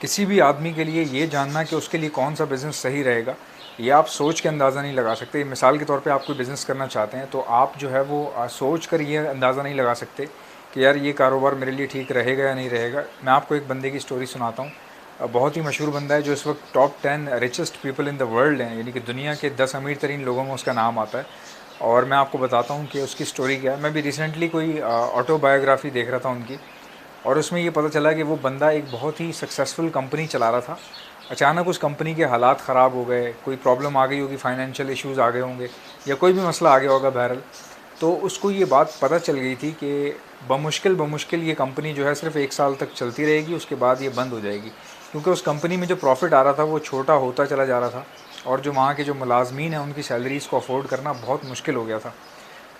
किसी भी आदमी के लिए ये जानना कि उसके लिए कौन सा बिज़नेस सही रहेगा, ये आप सोच के अंदाज़ा नहीं लगा सकते। मिसाल के तौर पे आप कोई बिज़नेस करना चाहते हैं तो आप जो है वो सोच कर ये अंदाज़ा नहीं लगा सकते कि यार ये कारोबार मेरे लिए ठीक रहेगा या नहीं रहेगा। मैं आपको एक बंदे की स्टोरी सुनाता हूँ। बहुत ही मशहूर बंदा है जो इस वक्त top 10 richest people in the world हैं, यानी कि दुनिया के 10 अमीर तरीन लोगों में उसका नाम आता है। और मैं आपको बताता हूँ कि उसकी स्टोरी क्या है। मैं भी रिसेंटली कोई ऑटोबायोग्राफी देख रहा था उनकी, और उसमें ये पता चला कि वो बंदा एक बहुत ही सक्सेसफुल कंपनी चला रहा था। अचानक उस कंपनी के हालात ख़राब हो गए, कोई प्रॉब्लम आ गई होगी, फाइनेंशियल इश्यूज़ आ गए होंगे या कोई भी मसला आ गया होगा बहरहाल। तो उसको ये बात पता चल गई थी कि बमुश्किल ये कंपनी जो है सिर्फ 1 साल तक चलती रहेगी, उसके बाद ये बंद हो जाएगी। क्योंकि उस कंपनी में जो प्रॉफिट आ रहा था वो छोटा होता चला जा रहा था, और जो वहाँ के जो मुलाजमीन हैं उनकी सैलरीज़ को अफोर्ड करना बहुत मुश्किल हो गया था।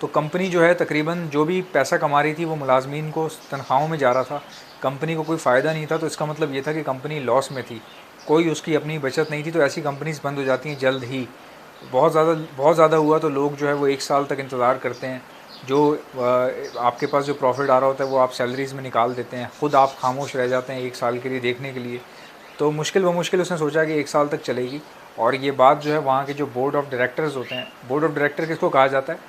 तो कंपनी जो है तकरीबन जो भी पैसा कमा रही थी वो मुलाजमीन को तनख्वाहों में जा रहा था, कंपनी को कोई फ़ायदा नहीं था। तो इसका मतलब ये था कि कंपनी लॉस में थी, कोई उसकी अपनी बचत नहीं थी। तो ऐसी कंपनीज बंद हो जाती हैं जल्द ही। बहुत ज़्यादा हुआ तो लोग जो है वो 1 साल तक इंतज़ार करते हैं। जो आपके पास जो प्रॉफिट आ रहा होता है वो आप सैलरीज़ में निकाल देते हैं, ख़ुद आप खामोश रह जाते हैं 1 साल के लिए देखने के लिए। तो मुश्किल उसने सोचा कि 1 साल तक चलेगी। और ये बात जो है वहाँ के जो बोर्ड ऑफ डायरेक्टर्स होते हैं, बोर्ड ऑफ डायरेक्टर किसको कहा जाता है?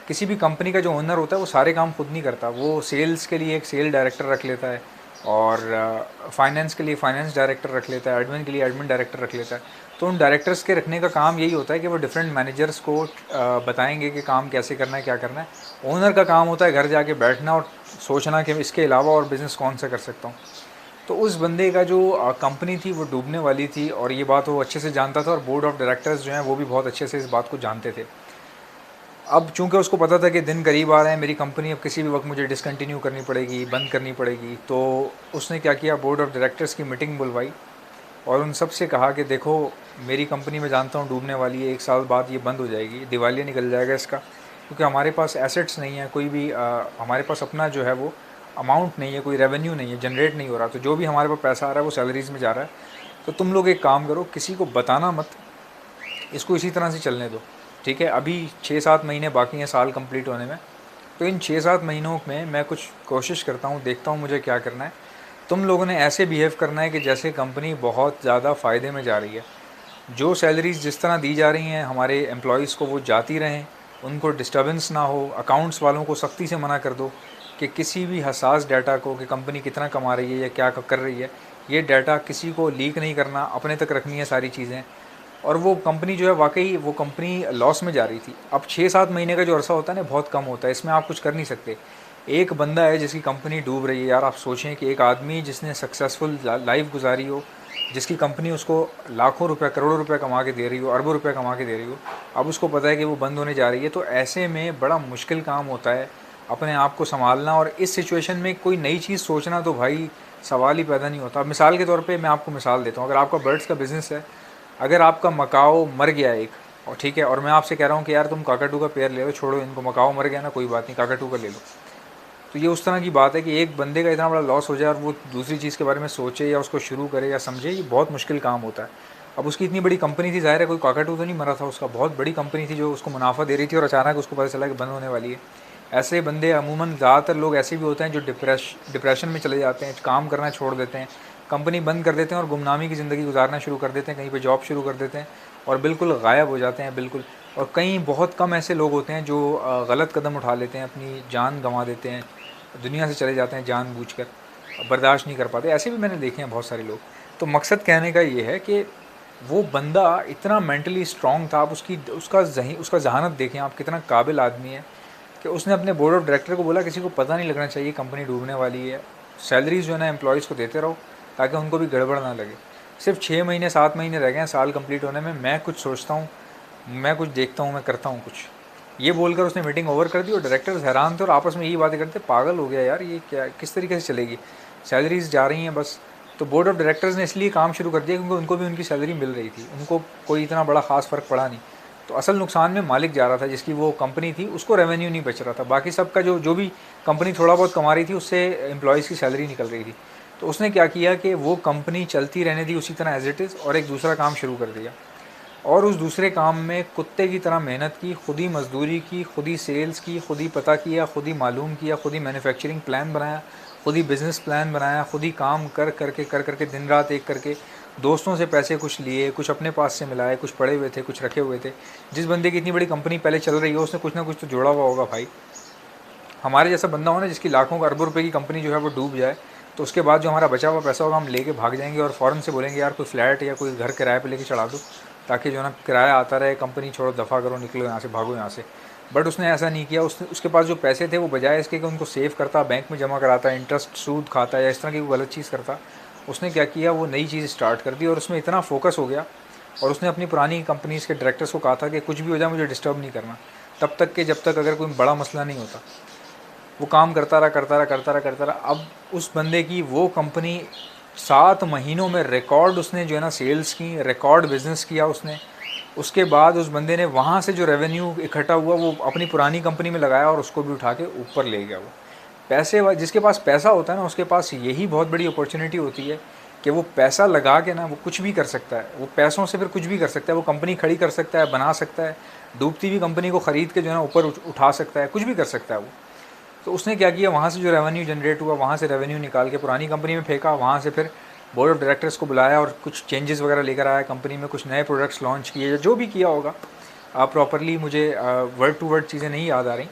किसी भी कंपनी का जो ओनर होता है वो सारे काम खुद नहीं करता, वो सेल्स के लिए एक सेल डायरेक्टर रख लेता है, और फाइनेंस के लिए फाइनेंस डायरेक्टर रख लेता है, एडमिन के लिए एडमिन डायरेक्टर रख लेता है। तो उन डायरेक्टर्स के रखने का काम यही होता है कि वो डिफरेंट मैनेजर्स को बताएंगे कि काम कैसे करना है, क्या करना है। ओनर का काम होता है घर जाके बैठना और सोचना कि इसके अलावा और बिज़नेस कौन सा कर सकता हूँ। तो उस बंदे का जो कंपनी थी वो डूबने वाली थी, और ये बात वो अच्छे से जानता था, और बोर्ड ऑफ डायरेक्टर्स जो हैं वो भी बहुत अच्छे से इस बात को जानते थे। अब चूंकि उसको पता था कि दिन करीब आ रहे हैं, मेरी कंपनी अब किसी भी वक्त मुझे डिसकंटिन्यू करनी पड़ेगी, बंद करनी पड़ेगी, तो उसने क्या किया, बोर्ड ऑफ डायरेक्टर्स की मीटिंग बुलवाई और उन सब से कहा कि देखो, मेरी कंपनी में जानता हूँ डूबने वाली है, 1 साल बाद ये बंद हो जाएगी, दिवालिया निकल जाएगा इसका, क्योंकि हमारे पास एसेट्स नहीं है, कोई भी हमारे पास अपना जो है वो अमाउंट नहीं है, कोई रेवेन्यू नहीं है, जनरेट नहीं हो रहा। तो जो भी हमारे पास पैसा आ रहा है वो सैलरीज़ में जा रहा है। तो तुम लोग एक काम करो, किसी को बताना मत, इसको इसी तरह से चलने दो, ठीक है। अभी 6-7 महीने बाकी हैं साल कंप्लीट होने में। तो इन 6-7 महीनों में मैं कुछ कोशिश करता हूँ, देखता हूँ मुझे क्या करना है। तुम लोगों ने ऐसे बिहेव करना है कि जैसे कंपनी बहुत ज़्यादा फ़ायदे में जा रही है। जो सैलरीज़ जिस तरह दी जा रही हैं हमारे एम्प्लॉयज़ को वो जाती रहें, उनको डिस्टर्बेंस ना हो। अकाउंट्स वालों को सख्ती से मना कर दो कि किसी भी हसास डाटा को, कि कंपनी कितना कमा रही है या क्या कर रही है, ये डाटा किसी को लीक नहीं करना, अपने तक रखनी है सारी चीज़ें। और वो कंपनी जो है, वाकई वो कंपनी लॉस में जा रही थी। अब 6-7 महीने का जो अरसा होता है ना, बहुत कम होता है, इसमें आप कुछ कर नहीं सकते। एक बंदा है जिसकी कंपनी डूब रही है, यार आप सोचें कि एक आदमी जिसने सक्सेसफुल लाइफ गुजारी हो, जिसकी कंपनी उसको लाखों रुपए, करोड़ों रुपए कमा के दे रही हो, अरबों रुपए कमा के दे रही हो, अब उसको पता है कि वो बंद होने जा रही है। तो ऐसे में बड़ा मुश्किल काम होता है अपने आप को संभालना, और इस सिचुएशन में कोई नई चीज़ सोचना तो भाई सवाल ही पैदा नहीं होता। मिसाल के तौर पे मैं आपको मिसाल देता हूँ, अगर आपका बर्ड्स का बिज़नेस है, अगर आपका मकाओ मर गया एक, और ठीक है, और मैं आपसे कह रहा हूँ कि यार तुम काकाटू का पेड़ ले लो, छोड़ो इनको, मकाओ मर गया ना, कोई बात नहीं, काकाटू का ले लो। तो ये उस तरह की बात है कि एक बंदे का इतना बड़ा लॉस हो जाए और वो दूसरी चीज़ के बारे में सोचे या उसको शुरू करे या समझे, ये बहुत मुश्किल काम होता है। अब उसकी इतनी बड़ी कंपनी थी, जाहिर है कोई काकाटू तो नहीं मरा था उसका, बहुत बड़ी कंपनी थी जो उसको मुनाफा दे रही थी, और अचानक उसको पता चला कि बंद होने वाली है। ऐसे बंदे अमूमन ज़्यादातर लोग ऐसे भी होते हैं जो डिप्रेशन में चले जाते हैं, काम करना छोड़ देते हैं, कंपनी बंद कर देते हैं और गुमनामी की ज़िंदगी गुजारना शुरू कर देते हैं, कहीं पे जॉब शुरू कर देते हैं और बिल्कुल गायब हो जाते हैं बिल्कुल। और कई बहुत कम ऐसे लोग होते हैं जो गलत कदम उठा लेते हैं, अपनी जान गंवा देते हैं, दुनिया से चले जाते हैं जानबूझकर, बर्दाश्त नहीं कर पाते। ऐसे भी मैंने देखे हैं बहुत सारे लोग। तो मकसद कहने का ये है कि वो बंदा इतना मेंटली स्ट्रॉन्ग था। आप उसका जहानत देखें आप, कितना काबिल आदमी है कि उसने अपने बोर्ड ऑफ डायरेक्टर को बोला किसी को पता नहीं लगना चाहिए कंपनी डूबने वाली है, सैलरीज जो है ना एम्प्लॉयज़ को देते रहो ताकि उनको भी गड़बड़ ना लगे। सिर्फ 6 महीने 7 महीने रह गए हैं साल कंप्लीट होने में, मैं कुछ सोचता हूँ, मैं कुछ देखता हूँ, मैं करता हूँ कुछ। ये बोलकर उसने मीटिंग ओवर कर दी और डायरेक्टर्स हैरान थे और आपस में यही बातें करते, पागल हो गया यार, ये क्या, किस तरीके से चलेगी, सैलरीज जा रही हैं बस। तो बोर्ड ऑफ डायरेक्टर्स ने इसलिए काम शुरू कर दिया क्योंकि उनको भी उनकी सैलरी मिल रही थी, उनको कोई इतना बड़ा खास फ़र्क पड़ा नहीं। तो असल नुकसान में मालिक जा रहा था, जिसकी वो कंपनी थी उसको रेवेन्यू नहीं बच रहा था, बाकी सबका जो जो भी कंपनी थोड़ा बहुत कमा रही थी उससे एम्प्लॉयज़ की सैलरी निकल रही थी। तो उसने क्या किया कि वो कंपनी चलती रहने दी उसी तरह एज इट इज़, और एक दूसरा काम शुरू कर दिया। और उस दूसरे काम में कुत्ते की तरह मेहनत की, खुद ही मजदूरी की, खुद ही सेल्स की, खुद ही पता किया, खुद ही मालूम किया, खुद ही मैन्युफैक्चरिंग प्लान बनाया, खुद ही बिज़नेस प्लान बनाया, खुद ही काम कर करके दिन रात एक करके, दोस्तों से पैसे कुछ लिए, कुछ अपने पास से मिलाए, कुछ पड़े हुए थे, कुछ रखे हुए थे। जिस बंदे की इतनी बड़ी कंपनी पहले चल रही हो, उसने कुछ ना कुछ तो जोड़ा हुआ होगा भाई। हमारे जैसा बंदा हो ना जिसकी लाखों का अरबों रुपए की कंपनी जो है वो डूब जाए, तो उसके बाद जो हमारा बचा हुआ पैसा होगा हम लेके भाग जाएंगे और फ़ौरन से बोलेंगे यार कोई फ्लैट या कोई घर किराए पे लेके चढ़ा दो, ताकि जो है ना किराया आता रहे, कंपनी छोड़ो, दफ़ा करो, निकलो यहाँ से, भागो यहाँ से। बट उसने ऐसा नहीं किया। उसके पास जो पैसे थे वो बजाय इसके कि उनको सेव करता, बैंक में जमा कराता, इंटरेस्ट सूद खाता या इस तरह की कोई गलत चीज़ करता, उसने क्या किया, वो नई चीज़ स्टार्ट कर दी और उसमें इतना फोकस हो गया। और उसने अपनी पुरानी कंपनीज़ के डायरेक्टर्स को कहा था कि कुछ भी हो जाए मुझे डिस्टर्ब नहीं करना, तब तक कि जब तक अगर कोई बड़ा मसला नहीं होता। वो काम करता रहा। अब उस बंदे की वो कंपनी 7 महीनों में रिकॉर्ड, उसने जो है ना सेल्स की, रिकॉर्ड बिज़नेस किया उसने। उसके बाद उस बंदे ने वहाँ से जो रेवेन्यू इकट्ठा हुआ वो अपनी पुरानी कंपनी में लगाया और उसको भी उठा के ऊपर ले गया। वो पैसे, जिसके पास पैसा होता है ना उसके पास यही बहुत बड़ी अपॉर्चुनिटी होती है कि वो पैसा लगा के ना वो कुछ भी कर सकता है। वो पैसों से फिर कुछ भी कर सकता है, वो कंपनी खड़ी कर सकता है, बना सकता है, डूबती हुई कंपनी को ख़रीद के जो है ना ऊपर उठा सकता है, कुछ भी कर सकता है वो। तो उसने क्या किया, वहाँ से जो रेवेन्यू जनरेट हुआ वहाँ से रेवेन्यू निकाल के पुरानी कंपनी में फेंका, वहाँ से फिर बोर्ड ऑफ डायरेक्टर्स को बुलाया और कुछ चेंजेस वगैरह लेकर आया कंपनी में, कुछ नए प्रोडक्ट्स लॉन्च किए, जो भी किया होगा। प्रॉपरली मुझे वर्ड टू वर्ड चीज़ें नहीं याद आ रही।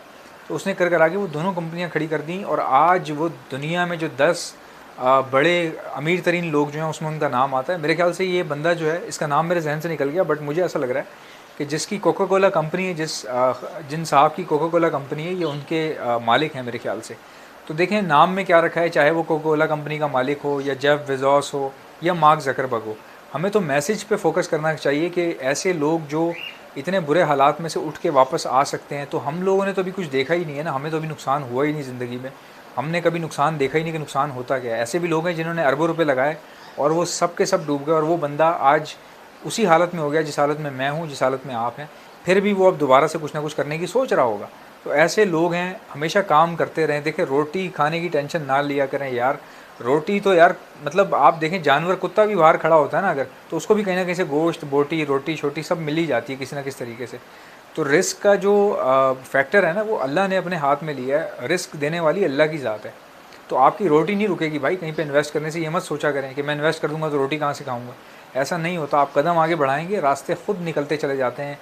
तो उसने कर आगे वो दोनों कंपनियां खड़ी कर दी और आज वो दुनिया में जो 10 बड़े अमीर तरीन लोग जो हैं उसमें उनका नाम आता है। मेरे ख्याल से ये बंदा जो है, इसका नाम मेरे जहन से निकल गया, बट मुझे ऐसा लग रहा है कि जिसकी कोका कोला कंपनी है, जिन साहब की कोका कोला कंपनी है, ये उनके मालिक हैं मेरे ख्याल से। तो देखें नाम में क्या रखा है, चाहे वो कोका कोला कंपनी का मालिक हो या जेफ बेजोस हो या मार्क ज़करबर्ग हो। हमें तो मैसेज पे फोकस करना चाहिए कि ऐसे लोग जो इतने बुरे हालात में से उठ के वापस आ सकते हैं। तो हम लोगों ने तो अभी कुछ देखा ही नहीं है ना, हमें तो अभी नुकसान हुआ ही नहीं ज़िंदगी में, हमने कभी नुकसान देखा ही नहीं कि नुकसान होता क्या है। ऐसे भी लोग हैं जिन्होंने अरबों रुपए लगाए और वो सब के सब डूब गए, और वो बंदा आज उसी हालत में हो गया जिस हालत में मैं हूँ, जिस हालत में आप हैं। फिर भी वो अब दोबारा से कुछ ना कुछ करने की सोच रहा होगा। तो ऐसे लोग हैं, हमेशा काम करते रहें। देखें रोटी खाने की टेंशन ना लिया करें यार, रोटी तो यार मतलब आप देखें जानवर, कुत्ता भी बाहर खड़ा होता है ना अगर, तो उसको भी कहीं ना कहीं से गोश्त, बोटी, रोटी छोटी सब मिल ही जाती है किसी ना किसी तरीके से। तो रिस्क का जो फैक्टर है ना वो अल्लाह ने अपने हाथ में लिया है, रिस्क देने वाली अल्लाह की ज़ात है। तो आपकी रोटी नहीं रुकेगी भाई कहीं पे इन्वेस्ट करने से। ये मत सोचा करें कि मैं इन्वेस्ट कर दूंगा तो रोटी कहाँ से खाऊंगा, ऐसा नहीं होता। आप कदम आगे बढ़ाएंगे, रास्ते खुद निकलते चले जाते हैं,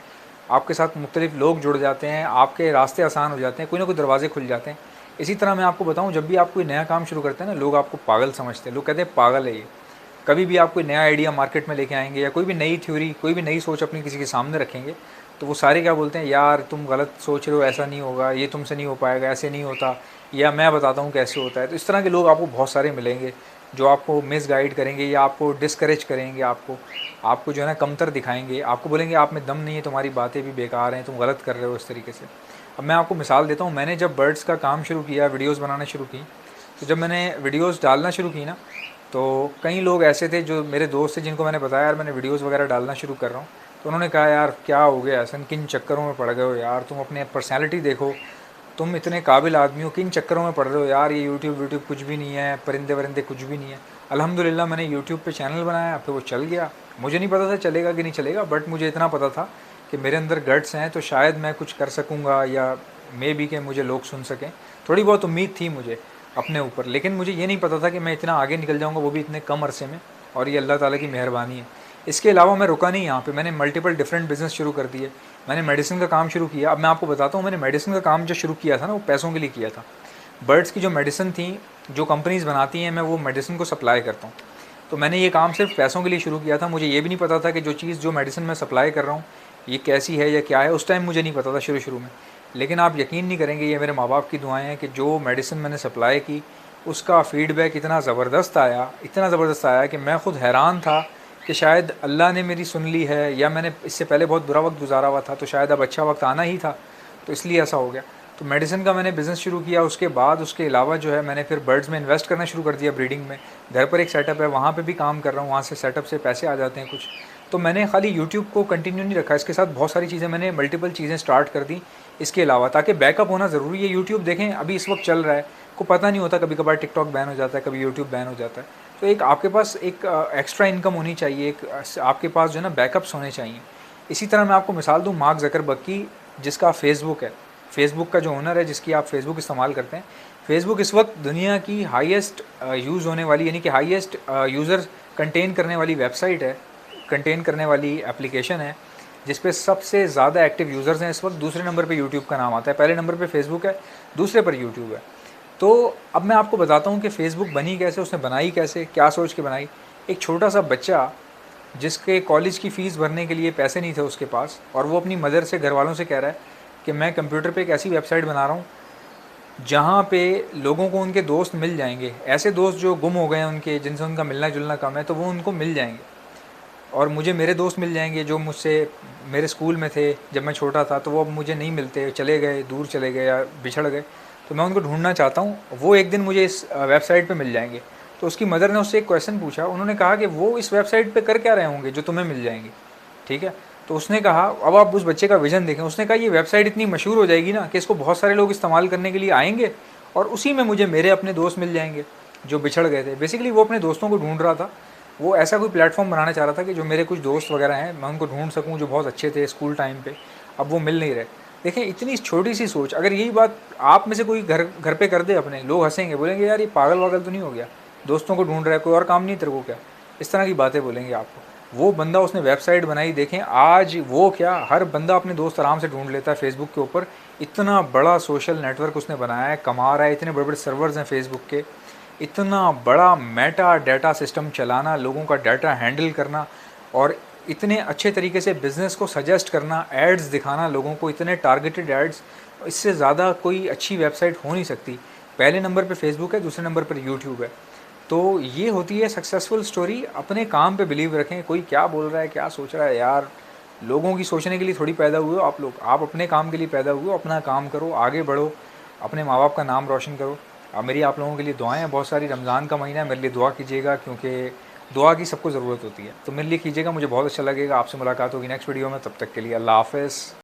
आपके साथ मुख्तलिफ लोग जुड़ जाते हैं, आपके रास्ते आसान हो जाते हैं, कोई ना कोई दरवाजे खुल जाते हैं। इसी तरह मैं आपको बताऊं, जब भी आप कोई नया काम शुरू करते हैं ना, लोग आपको पागल समझते हैं, लोग कहते हैं पागल है ये। कभी भी आप कोई नया आइडिया मार्केट में लेके आएंगे या कोई भी नई थ्योरी, कोई भी नई सोच अपनी किसी के सामने रखेंगे, तो वो सारे क्या बोलते हैं, यार तुम गलत सोच रहे हो, ऐसा नहीं होगा, ये तुमसे नहीं हो पाएगा, ऐसे नहीं होता, या मैं बताता हूँ कैसे होता है। तो इस तरह के लोग आपको बहुत सारे मिलेंगे जो आपको मिस गाइड करेंगे या आपको डिस्करेज करेंगे, आपको जो है ना कमतर दिखाएंगे, आपको बोलेंगे आप में दम नहीं है, तुम्हारी बातें भी बेकार हैं, तुम गलत कर रहे हो, इस तरीके से। अब मैं आपको मिसाल देता हूँ, मैंने जब बर्ड्स का काम शुरू किया, वीडियोस बनाना शुरू की, तो जब मैंने वीडियोस डालना शुरू की ना, तो कई लोग ऐसे थे जो मेरे दोस्त थे जिनको मैंने बताया यार मैंने वीडियोस वगैरह डालना शुरू कर रहा हूँ, तो उन्होंने कहा यार क्या हो गया ऐसा, किन चक्करों में पड़ गए हो यार, तुम अपने पर्सनैलिटी देखो, तुम इतने काबिल आदमी हो, किन चक्करों में पड़ रहे हो यार, ये यूट्यूब कुछ भी नहीं है, परिंदे वरिंदे कुछ भी नहीं है। अल्हम्दुलिल्लाह मैंने यूट्यूब पे चैनल बनाया, फिर वो चल गया। मुझे नहीं पता था चलेगा कि नहीं चलेगा, बट मुझे इतना पता था कि मेरे अंदर गट्स हैं, तो शायद मैं कुछ कर सकूँगा, या मे बी कि मुझे लोग सुन सकें। थोड़ी बहुत उम्मीद थी मुझे अपने ऊपर, लेकिन मुझे ये नहीं पता था कि मैं इतना आगे निकल जाऊँगा, वो भी इतने कम अरसे में, और ये अल्लाह ताला की मेहरबानी है। इसके अलावा मैं रुका नहीं यहाँ पे, मैंने मल्टीपल डिफरेंट बिज़नेस शुरू कर दिए। मैंने मेडिसिन का काम शुरू किया। अब मैं आपको बताता हूँ, मैंने मेडिसिन का काम जो शुरू किया था ना, वो पैसों के लिए किया था। बर्ड्स की जो मेडिसिन थी, जो कंपनीज़ बनाती हैं, मैं वो मेडिसिन को सप्लाई करता हूँ। तो मैंने ये काम सिर्फ पैसों के लिए शुरू किया था। मुझे ये भी नहीं पता था कि जो चीज़, जो मेडिसिन मैं सप्लाई कर रहा हूँ, ये कैसी है या क्या है, उस टाइम मुझे नहीं पता था शुरू में। लेकिन आप यकीन नहीं करेंगे, ये मेरे माँ बाप की दुआएं हैं कि जो मेडिसिन मैंने सप्लाई की उसका फ़ीडबैक इतना ज़बरदस्त आया कि मैं ख़ुद हैरान था कि शायद अल्लाह ने मेरी सुन ली है, या मैंने इससे पहले बहुत बुरा वक्त गुजारा हुआ था, तो शायद अब अच्छा वक्त आना ही था, तो इसलिए ऐसा हो गया। तो मेडिसिन का मैंने बिज़नेस शुरू किया। उसके बाद उसके अलावा जो है मैंने फिर बर्ड्स में इन्वेस्ट करना शुरू कर दिया, ब्रीडिंग में। घर पर एक सेटअप है, वहाँ पे भी काम कर रहा हूँ, वहाँ से सेटअप से पैसे आ जाते हैं कुछ। तो मैंने खाली यूट्यूब को कंटिन्यू नहीं रखा, इसके साथ बहुत सारी चीज़ें, मैंने मल्टीपल चीज़ें स्टार्ट कर दी इसके अलावा, ताकि बैकअप होना ज़रूरी है। यूट्यूब देखें अभी इस वक्त चल रहा है, को पता नहीं होता, कभी कभार टिकटॉक बैन हो जाता है, कभी यूट्यूब बैन हो जाता है। तो एक आपके पास एक एक्स्ट्रा इनकम होनी चाहिए, एक आपके पास जो है ना बैकअप्स होने चाहिए। इसी तरह मैं आपको मिसाल दूँ मार्क ज़करबर्ग की, जिसका फेसबुक है, फेसबुक का जो ओनर है, जिसकी आप फेसबुक इस्तेमाल करते हैं, फेसबुक इस वक्त दुनिया की हाईएस्ट यूज़ होने वाली, यानी कि हाईएस्ट यूज़र कंटेन करने वाली वेबसाइट है, कंटेन करने वाली एप्लीकेशन है, जिस पे सबसे ज़्यादा एक्टिव यूज़र्स हैं इस वक्त। दूसरे नंबर पे यूट्यूब का नाम आता है, पहले नंबर पे फेसबुक है, दूसरे पर यूट्यूब है। तो अब मैं आपको बताता हूँ कि फ़ेसबुक बनी कैसे, उसने बनाई कैसे, क्या सोच के बनाई। एक छोटा सा बच्चा जिसके कॉलेज की फ़ीस भरने के लिए पैसे नहीं थे उसके पास, और वो अपनी मदर से, घर वालों से कह रहा है कि मैं कंप्यूटर पे एक ऐसी वेबसाइट बना रहा हूँ जहाँ पे लोगों को उनके दोस्त मिल जाएंगे, ऐसे दोस्त जो गुम हो गए हैं उनके, जिनसे उनका मिलना जुलना कम है, तो वो उनको मिल जाएंगे, और मुझे मेरे दोस्त मिल जाएंगे जो मुझसे मेरे स्कूल में थे जब मैं छोटा था, तो वो अब मुझे नहीं मिलते, चले गए, दूर चले गए या बिछड़ गए, तो मैं उनको ढूंढना चाहता हूँ, वो एक दिन मुझे इस वेबसाइट पे मिल जाएंगे। तो उसकी मदर ने उससे एक क्वेश्चन पूछा, उन्होंने कहा कि वो इस वेबसाइट पे कर क्या रहे होंगे जो तुम्हें मिल जाएंगे, ठीक है। तो उसने कहा, अब आप उस बच्चे का विजन देखें, उसने कहा ये वेबसाइट इतनी मशहूर हो जाएगी ना कि इसको बहुत सारे लोग इस्तेमाल करने के लिए आएंगे, और उसी में मुझे मेरे अपने दोस्त मिल जाएंगे जो बिछड़ गए थे। बेसिकली वो अपने दोस्तों को ढूंढ रहा था, वो ऐसा कोई प्लेटफॉर्म बनाना चाह रहा था कि जो मेरे कुछ दोस्त वगैरह हैं मैं उनको ढूंढ सकूं जो बहुत अच्छे थे स्कूल टाइम पे, अब वो मिल नहीं रहे। देखें इतनी छोटी सी सोच, अगर यही बात आप में से कोई घर घर पे कर दे अपने, लोग हंसेंगे, बोलेंगे यार ये पागल वागल तो नहीं हो गया, दोस्तों को ढूंढ रहा है, कोई और काम नहीं तेरे को क्या, इस तरह की बातें बोलेंगे आपको। वो बंदा, उसने वेबसाइट बनाई, देखें आज वो क्या, हर बंदा अपने दोस्त आराम से ढूंढ लेता है फेसबुक के ऊपर। इतना बड़ा सोशल नेटवर्क उसने बनाया है, कमा रहा है, इतने बड़े बड़े सर्वर्स हैं फेसबुक के, इतना बड़ा मेटा डाटा सिस्टम चलाना, लोगों का डाटा हैंडल करना, और इतने अच्छे तरीके से बिज़नेस को सजेस्ट करना, एड्स दिखाना लोगों को, इतने टारगेटेड एड्स, इससे ज़्यादा कोई अच्छी वेबसाइट हो नहीं सकती। पहले नंबर पे फेसबुक है, दूसरे नंबर पर यूट्यूब है। तो ये होती है सक्सेसफुल स्टोरी। अपने काम पे बिलीव रखें, कोई क्या बोल रहा है, क्या सोच रहा है यार, लोगों की सोचने के लिए थोड़ी पैदा हुए हो आप लोग, आप अपने काम के लिए पैदा हुए हो, अपना काम करो, आगे बढ़ो, अपने माँ बाप का नाम रोशन करो। अब मेरी आप लोगों के लिए दुआएं हैं बहुत सारी, रमज़ान का महीना है, मेरे लिए दुआ कीजिएगा, क्योंकि दुआ की सबको ज़रूरत होती है, तो मेरे लिए कीजिएगा, मुझे बहुत अच्छा लगेगा। आपसे मुलाकात होगी नेक्स्ट वीडियो में, तब तक के लिए अल्लाह हाफ़िज़।